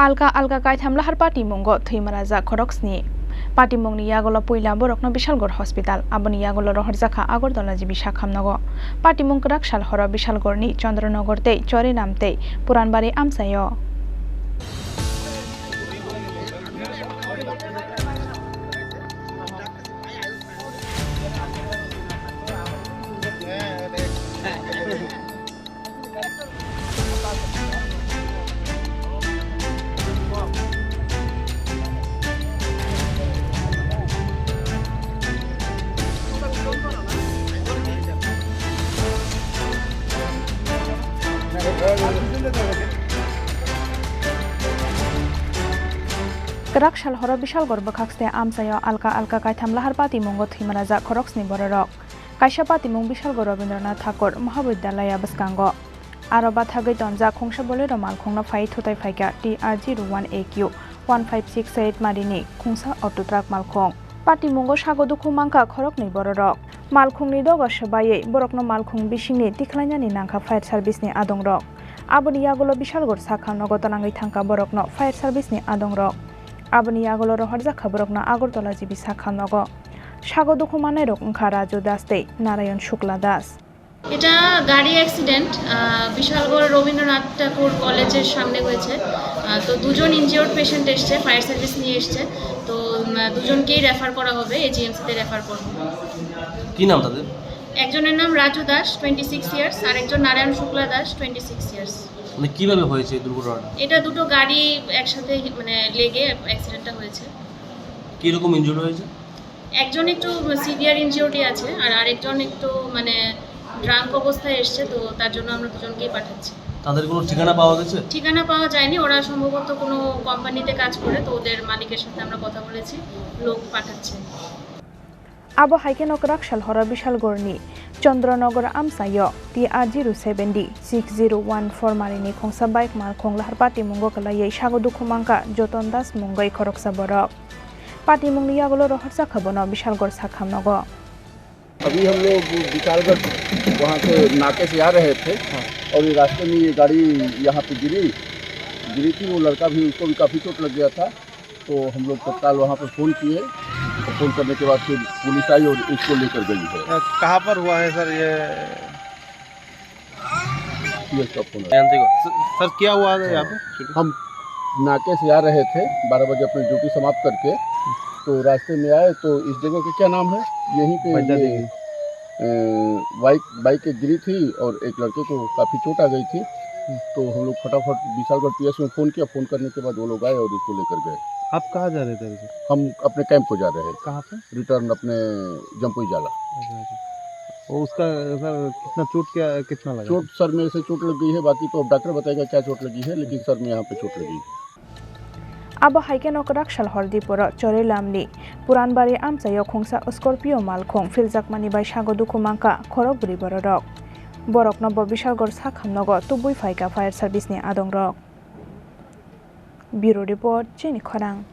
Alka kaithamla har party mungo thimaraja khoroksni party mungni yagolo poila borokno Bishalgor hospital aboni yagolo rohorjakha Agortala jibi sakhamnago party mung rakshal horo Bishalgorni Chandranogor tei Chori namtei Puranbari amsayo Rakshal horo Bishalgor bakhaksde amsayo alka kaithamla har party mungo thimaraja khoroksni bororok kaisa party mung Bishalgor Rabindranath Thakur Mahavidyalaya baskango aro bathagoi tonja khongsa bolero malkhongno phai thutai phaika TR01AQ 1568 marini khongsa auto truck malkhong party mungo sagodukhu mangka khorokni bororok malkhungni dogo sabai borokno malkhung bisingni tikhlainani nangkha fire service ni adongrok aboni yagolo Bishalgor sakhamno gotanangai thangka borokno fire service ni adongrok aboni yagolo rohorjakha borokno Agortala jibi sakhamnago sagodukhu manerok ongkha Raju Das tei Narayan Shukla Das এটা গাড়ি accident Bishalgarh Rabindranath ঠাকুর কলেজের সামনে হয়েছে তো দুজন injured patient এসছে fire service নিয়ে এসছে তো দুজনকেই রেফার করা হবে এজিএমসিতে রেফার করব কি নাম তাদের একজনের নাম রাজু দাস 26 ইয়ার্স আর একজন নারায়ণ শুক্লা দাস 26 ইয়ার্স মানে কিভাবে হয়েছে এই দুর্ঘটনাটা এটা দুটো গাড়ি একসাথে মানে লেগে অ্যাক্সিডেন্টটা হয়েছে কি রকম ইনজুরি হয়েছে একজন একটু সিভিয়ার ইনজিওর্ডই আছে আর আরেকজন একটু মানে ড্রাঙ্ক অবস্থায় এসছে তো তার জন্য আমরা দুজনকেই পাঠাচ্ছি তাদের কোনো ঠিকানা পাওয়া গেছে ঠিকানা পাওয়া যায়নি ওরা সম্ভবত কোনো কোম্পানিতে কাজ করে তো ওদের মালিকের সাথে আমরা কথা বলেছি লোক পাঠাচ্ছে abo haikenok rakshal horo Bishalgorni Chandranogor amsayo TR07D 6014 marini khongsa bike malkhong lahar party mungo kalai sagodukhu mangka Joton Das mungai khoroksa borok party mungni yagolo rohorjakha bono Bishalgor sakhamnago अभी हम लोग विशालगढ़ वहाँ से नाके से आ रहे थे और ये रास्ते में ये गाड़ी यहाँ पे गिरी थी वो लड़का भी उसको भी काफ़ी चोट लग गया था तो हम लोग तत्काल वहाँ पर फ़ोन किए और फ़ोन करने के बाद फिर पुलिस आई और इसको लेकर गई है कहाँ पर हुआ है सर ये इसका फोन सर क्या हुआ है यहाँ पे हम नाके से आ रहे थे 12 बजे अपनी ड्यूटी समाप्त करके तो रास्ते में आए तो इस जगह का क्या नाम है यहीं पे बाइक गिरी थी और एक लड़के को काफ़ी चोट आ गई थी तो हम लोग फटाफट विशालगढ़ पीएस में फ़ोन किया फ़ोन करने के बाद वो लोग आए और इसको लेकर गए आप कहाँ जा रहे थे हम अपने कैंप को जा रहे हैं कहाँ पे रिटर्न अपने जम्पुई जाला वो उसका सर कितना लगा चोट सर में से चोट लग गई है बाकी तो अब डॉक्टर बताएगा क्या चोट लगी है लेकिन सर में यहाँ पे चोट लगी है abo haikenok rakshal hordiporo Chori lamni Puranbari amsayo khongsa Scorpio malkhong filjakmani bai sagodukhu mangka khorokburi borok borokno bo Bishalgor sakhamnago tubui phaika fire service ni adongrok Bureau report Chini Khorang